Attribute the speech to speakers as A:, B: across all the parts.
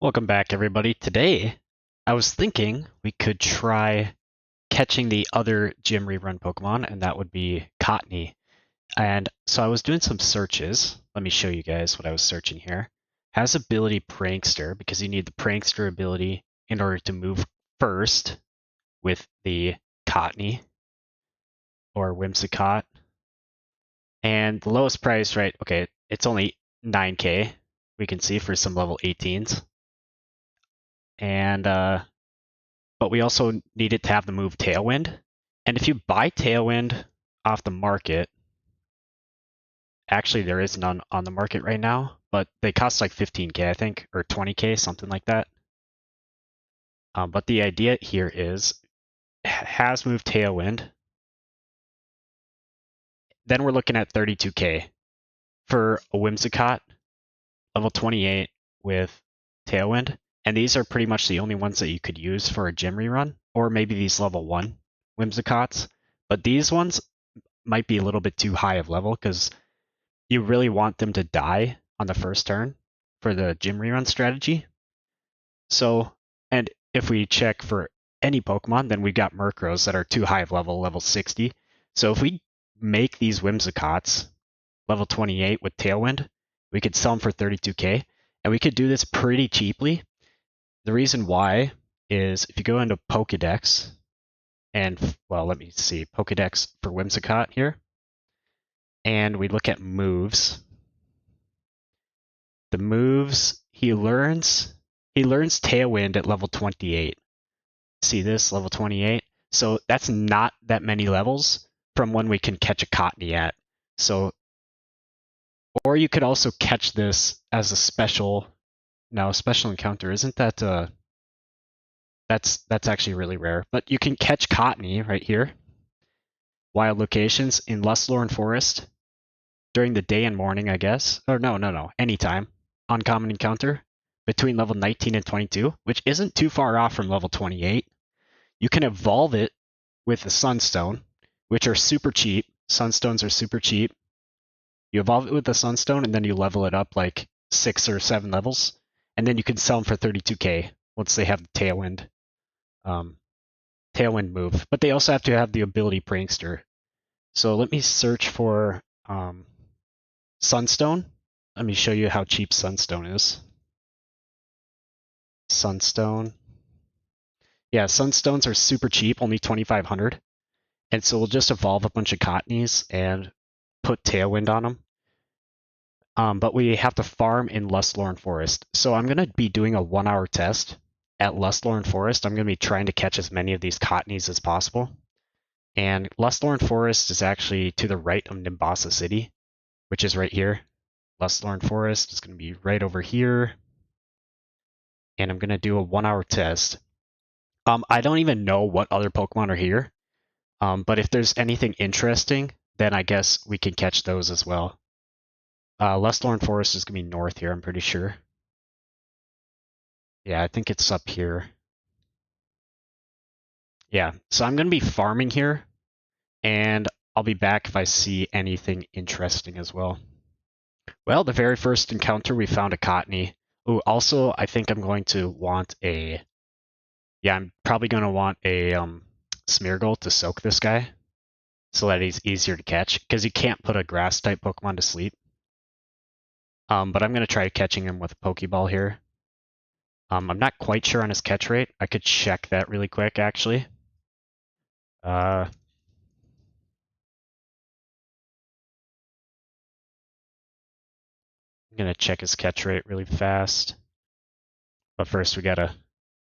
A: Welcome back, everybody. Today, I was thinking we could try catching the other gym rerun Pokemon, and that would be Cottonee. And so I was doing some searches. Let me show you guys what I was searching here. Has ability Prankster, because you need the Prankster ability in order to move first with the Cottonee or Whimsicott. And the lowest price, right? Okay, it's only 9K, we can see, for some level 18s. And but we also need it to have the move Tailwind. And if you buy Tailwind off the market, actually there is none on the market right now, but they cost like 15K, I think, or 20K, something like that. But the idea here is has move Tailwind. Then we're looking at 32K for a Whimsicott, level 28 with Tailwind. And these are pretty much the only ones that you could use for a gym rerun, or maybe these level 1 Whimsicotts. But these ones might be a little bit too high of level because you really want them to die on the first turn for the gym rerun strategy. So, and if we check for any Pokemon, then we got Murkrows that are too high of level 60. So if we make these Whimsicotts level 28 with Tailwind, we could sell them for 32K, and we could do this pretty cheaply. The reason why is if you go into Pokedex, and, well, let me see, Pokedex for Whimsicott here, and we look at moves. The moves he learns Tailwind at level 28. See this, level 28? So that's not that many levels from when we can catch a Cottonee at. So, or you could also catch this as a special. No, special encounter isn't that that's actually really rare. But you can catch Cottonee right here. Wild locations in Lustloren Forest during the day and morning, I guess. Or no, anytime. Uncommon encounter between level 19 and 22, which isn't too far off from level 28. You can evolve it with the Sunstone, which are super cheap. Sunstones are super cheap. You evolve it with the Sunstone, and then you level it up like 6 or 7 levels, and then you can sell them for 32K once they have the Tailwind move. But they also have to have the ability Prankster. So let me search for Sunstone. Let me show you how cheap Sunstone is. Sunstone. Yeah, Sunstones are super cheap, only 2,500. And so we'll just evolve a bunch of Cottonees and put Tailwind on them. But we have to farm in Lustloren Forest. So I'm going to be doing a 1-hour test at Lustloren Forest. I'm going to be trying to catch as many of these Cottonees as possible. And Lustloren Forest is actually to the right of Nimbasa City, which is right here. Lustloren Forest is going to be right over here. And I'm going to do a 1-hour test. I don't even know what other Pokemon are here. But if there's anything interesting, then I guess we can catch those as well. Lustloren Forest is going to be north here, I'm pretty sure. Yeah, I think it's up here. Yeah, so I'm going to be farming here, and I'll be back if I see anything interesting as well. Well, the very first encounter, we found a Cottonee. Ooh, also, I think I'm going to want a... Yeah, I'm probably going to want a Smeargle to soak this guy so that he's easier to catch, because you can't put a grass-type Pokemon to sleep. But I'm going to try catching him with a Pokeball here. I'm not quite sure on his catch rate. I could check that really quick, actually. I'm going to check his catch rate really fast. But first, we got to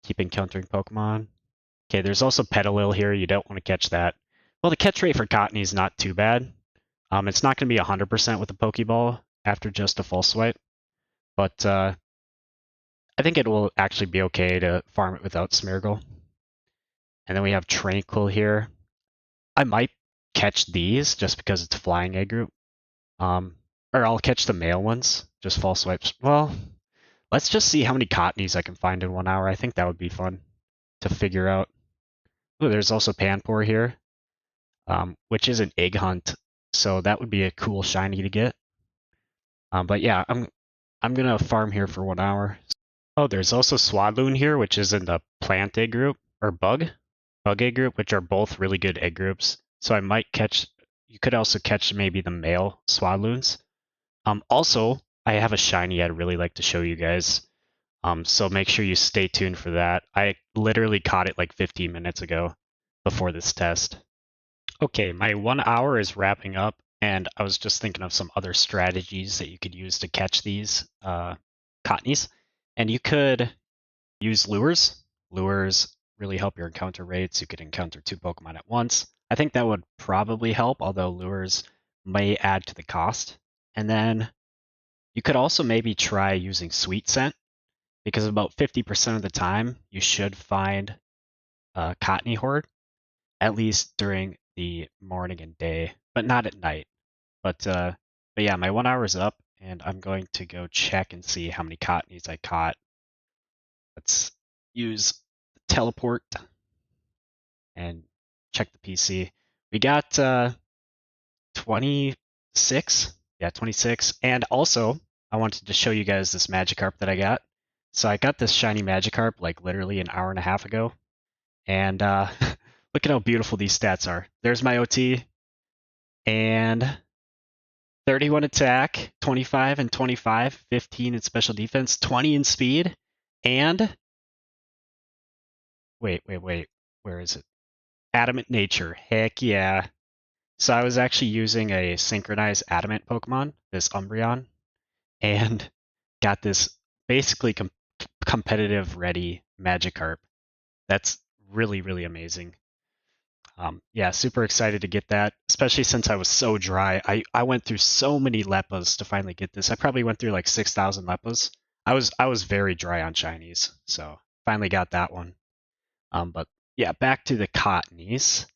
A: keep encountering Pokemon. Okay, there's also Petalil here. You don't want to catch that. Well, the catch rate for Cottonee is not too bad. It's not going to be 100% with a Pokeball after just a full swipe. But I think it will actually be okay to farm it without Smeargle. And then we have Tranquil here. I might catch these just because it's Flying Egg Group. Or I'll catch the male ones, just false swipes. Well, let's just see how many Cottonees I can find in 1 hour. I think that would be fun to figure out. Ooh, there's also Panpour here, which is an egg hunt, so that would be a cool shiny to get. But yeah, I'm gonna farm here for 1 hour. Oh, there's also Swadloon here, which is in the plant egg group, or bug egg group, which are both really good egg groups. So I might catch, you could also catch maybe the male Swadloons. Also, I have a shiny I'd really like to show you guys. So make sure you stay tuned for that. I literally caught it like 15 minutes ago before this test. Okay, my 1 hour is wrapping up, and I was just thinking of some other strategies that you could use to catch these Cottonees. And you could use lures. Lures really help your encounter rates. You could encounter 2 Pokemon at once. I think that would probably help, although lures may add to the cost. And then you could also maybe try using Sweet Scent, because about 50% of the time you should find a Cottonee horde, at least during the morning and day, but not at night. But yeah, my 1 hour is up, and I'm going to go check and see how many Cottonees I caught. Let's use the teleport and check the PC. We got 26. Yeah, 26. And also, I wanted to show you guys this Magikarp that I got. So I got this shiny Magikarp like literally an hour and a half ago. And look at how beautiful these stats are. There's my OT. And 31 attack, 25 and 25, 15 in special defense, 20 in speed, and wait. Where is it? Adamant nature. Heck yeah. So I was actually using a synchronized adamant Pokemon, this Umbreon, and got this basically competitive ready Magikarp. That's really, really amazing. Yeah, super excited to get that, especially since I was so dry. I went through so many Leppas to finally get this. I probably went through like 6,000 Leppas. I was very dry on shinies, so finally got that one. But yeah, back to the Cottonees.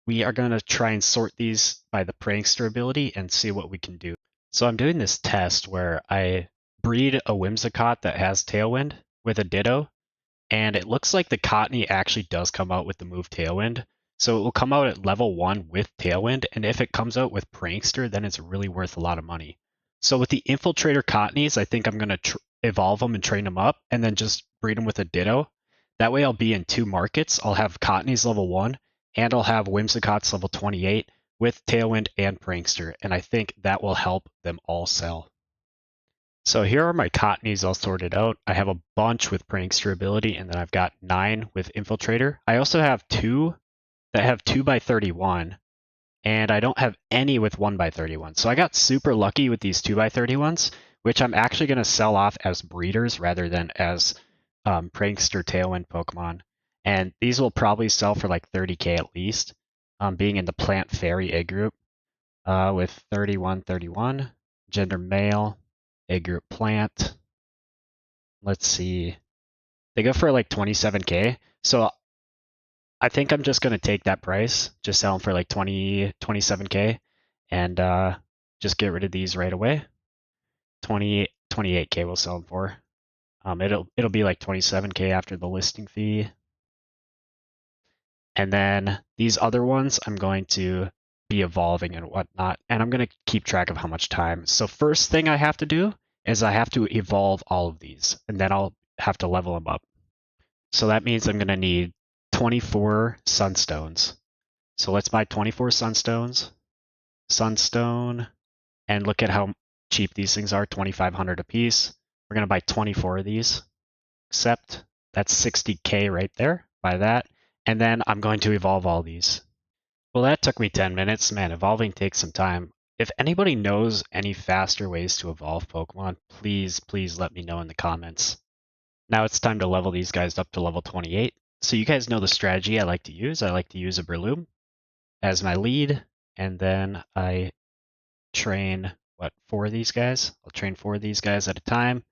A: We are going to try and sort these by the prankster ability and see what we can do. So I'm doing this test where I breed a Whimsicott that has Tailwind with a Ditto, and it looks like the Cottonee actually does come out with the move Tailwind. So it will come out at level 1 with Tailwind, and if it comes out with Prankster, then it's really worth a lot of money. So with the Infiltrator Cottonees, I think I'm going to evolve them and train them up, and then just breed them with a Ditto. That way I'll be in 2 markets. I'll have Cottonees level 1, and I'll have Whimsicotts level 28 with Tailwind and Prankster, and I think that will help them all sell. So here are my Cottonees all sorted out. I have a bunch with Prankster ability, and then I've got 9 with Infiltrator. I also have 2 that have 2x31, and I don't have any with 1x31. So I got super lucky with these 2x31s, which I'm actually going to sell off as breeders rather than as Prankster Tailwind Pokemon. And these will probably sell for like 30k at least, being in the Plant Fairy egg group with 31, gender male, egg group plant. Let's see. They go for like 27k. So I think I'm just going to take that price, just sell them for like 27k, and just get rid of these right away. 28k we'll sell them for. It'll be like 27k after the listing fee. And then these other ones I'm going to be evolving and whatnot, and I'm going to keep track of how much time. So first thing I have to do is I have to evolve all of these, and then I'll have to level them up. So that means I'm going to need 24 Sunstones. So let's buy 24 Sunstones. Sunstone, and look at how cheap these things are, 2,500 a piece. We're going to buy 24 of these. Accept. That's 60k right there. Buy that. And then I'm going to evolve all these. Well, that took me 10 minutes. Man, evolving takes some time. If anybody knows any faster ways to evolve Pokemon, please let me know in the comments. Now it's time to level these guys up to level 28. So you guys know the strategy I like to use. I like to use a Breloom as my lead, and then I train, 4 of these guys? I'll train 4 of these guys at a time,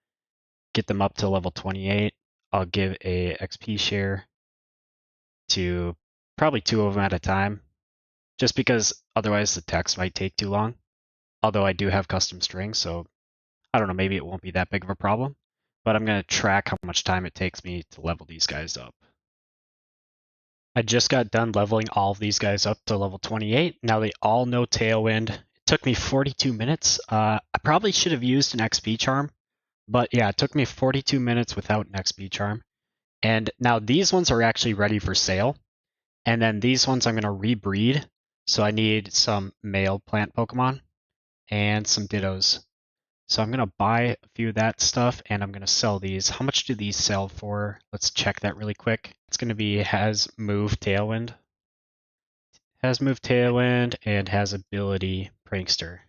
A: get them up to level 28. I'll give a XP share to probably 2 of them at a time, just because otherwise the text might take too long. Although I do have custom strings, so I don't know, maybe it won't be that big of a problem. But I'm going to track how much time it takes me to level these guys up. I just got done leveling all of these guys up to level 28. Now they all know Tailwind. It took me 42 minutes. I probably should have used an XP charm, But yeah, it took me 42 minutes without an XP charm. And now these ones are actually ready for sale. And then these ones I'm going to rebreed. So I need some male plant Pokemon and some Dittos. So I'm going to buy a few of that stuff and I'm going to sell these. How much do these sell for? Let's check that really quick. It's going to be has move Tailwind. Has move Tailwind and has ability Prankster.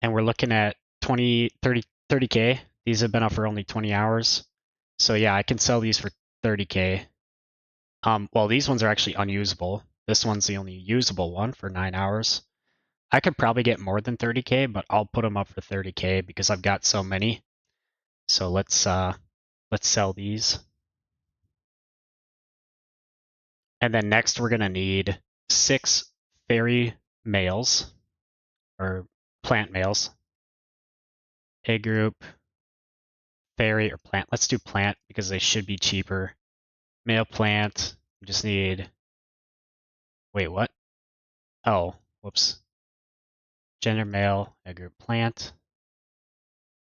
A: And we're looking at 30K. These have been up for only 20 hours. So yeah, I can sell these for 30K. Well, these ones are actually unusable. This one's the only usable one for 9 hours. I could probably get more than 30K, but I'll put them up for 30K because I've got so many. So let's sell these. And then next we're gonna need 6 fairy males or plant males. A group, fairy or plant. Let's do plant because they should be cheaper. Male plant. We just need. Wait, what? Oh, whoops. Gender male, a group plant.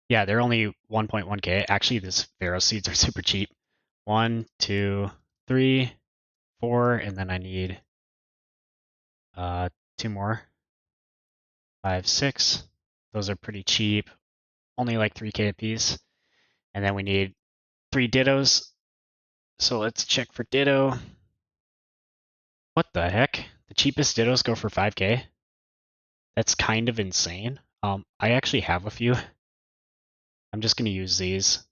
A: Yeah, they're only 1.1K. Actually, these Pharaoh seeds are super cheap. 1, 2, 3, 4, and then I need 2 more. 5, 6. Those are pretty cheap. Only like 3K a piece. And then we need 3 Dittos. So let's check for Ditto. What the heck? The cheapest Dittos go for 5K? That's kind of insane. I actually have a few. I'm just gonna use these.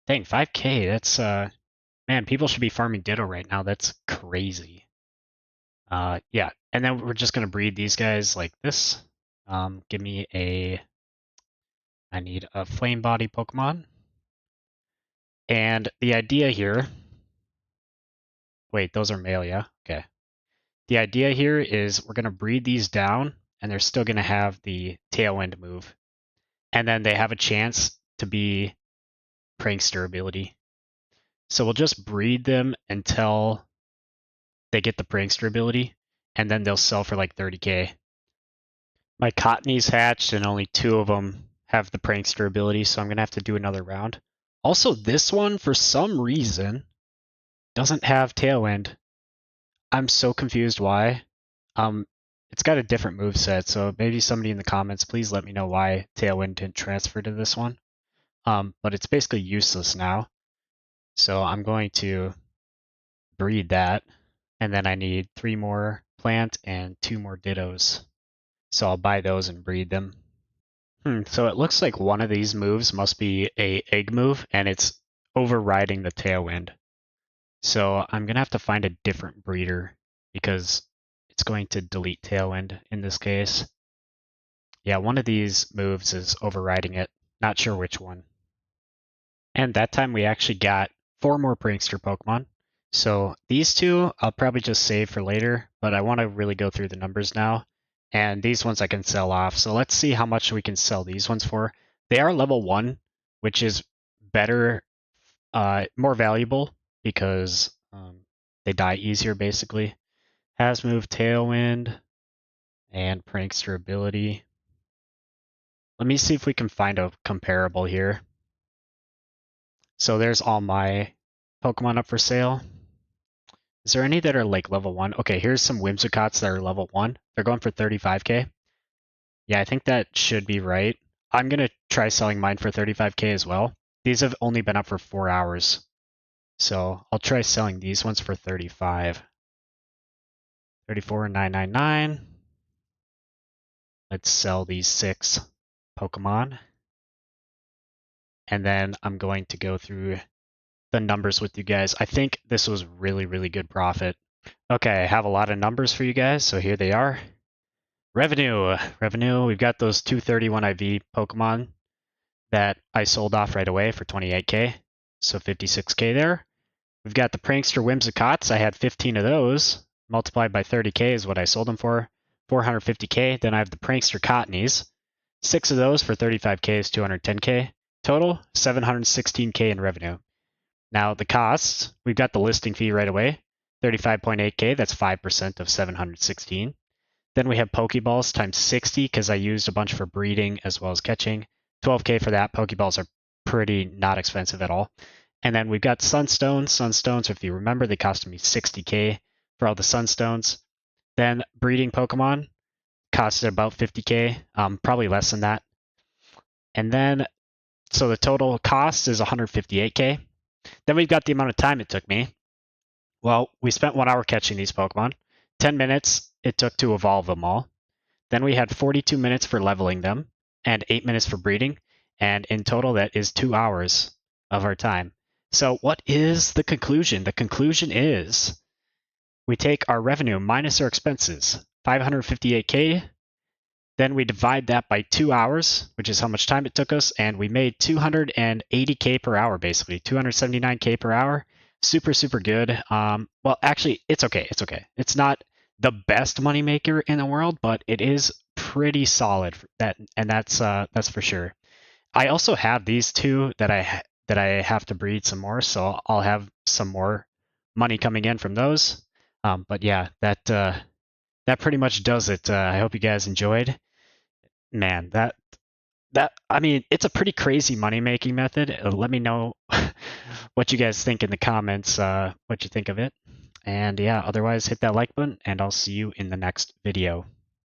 A: Dang, 5K, that's man, people should be farming Ditto right now. That's crazy. Yeah, and then we're just gonna breed these guys like this. Give me I need a flame body Pokemon. And the idea here, wait, those are male, yeah? Okay. The idea here is we're gonna breed these down and they're still gonna have the Tailwind move. And then they have a chance to be Prankster ability. So we'll just breed them until they get the Prankster ability, and then they'll sell for like 30K. My Cottonee's hatched, and only 2 of them have the Prankster ability, so I'm going to have to do another round. Also, this one, for some reason, doesn't have Tailwind. I'm so confused why. It's got a different move set, so maybe somebody in the comments, please let me know why Tailwind didn't transfer to this one. But it's basically useless now. So I'm going to breed that. And then I need 3 more plant and 2 more Dittos. So I'll buy those and breed them. So it looks like one of these moves must be a egg move, and it's overriding the Tailwind. So I'm going to have to find a different breeder because it's going to delete Tailwind in this case. Yeah, one of these moves is overriding it. Not sure which one. And that time we actually got 4 more Prankster Pokemon. So these 2 I'll probably just save for later, but I want to really go through the numbers now. And these ones I can sell off. So let's see how much we can sell these ones for. They are level 1, which is better, more valuable because they die easier basically. Has move Tailwind and Prankster ability. Let me see if we can find a comparable here. So there's all my Pokemon up for sale. Is there any that are like level 1? Okay, here's some Whimsicots that are level 1. They're going for 35K. Yeah, I think that should be right. I'm going to try selling mine for 35K as well. These have only been up for 4 hours. So I'll try selling these ones for 35. 34,999. Let's sell these 6 Pokemon. And then I'm going to go through the numbers with you guys. I think this was really, really good profit. Okay, I have a lot of numbers for you guys, so here they are. Revenue. We've got those 231 IV Pokemon that I sold off right away for 28K, so 56K there. We've got the Prankster Whimsicots. I had 15 of those. Multiplied by 30K is what I sold them for. 450K. Then I have the Prankster Cottonees. 6 of those for 35K is 210K. Total, 716K in revenue. Now the costs, we've got the listing fee right away. 35.8K, that's 5% of 716. Then we have Pokeballs times 60 because I used a bunch for breeding as well as catching. 12k for that. Pokeballs are pretty not expensive at all. And then we've got Sunstones. Sunstones, if you remember, they cost me 60k for all the Sunstones. Then breeding Pokemon costed about 50k, probably less than that. And then, so the total cost is 158k. Then we've got the amount of time it took me. Well, we spent 1 hour catching these Pokemon. 10 minutes it took to evolve them all. Then we had 42 minutes for leveling them and 8 minutes for breeding. And in total, that is 2 hours of our time. So what is the conclusion? The conclusion is we take our revenue minus our expenses, 558k. Then we divide that by 2 hours, which is how much time it took us, and we made 280k per hour, basically 279k per hour. Super, super good. Well, actually, it's okay. It's okay. It's not the best moneymaker in the world, but it is pretty solid. That's for sure. I also have these two that I have to breed some more, so I'll have some more money coming in from those. But yeah, that pretty much does it. I hope you guys enjoyed. Man, that I mean, it's a pretty crazy money making method. Let me know what you guys think in the comments, what you think of it. And yeah, otherwise hit that like button and I'll see you in the next video.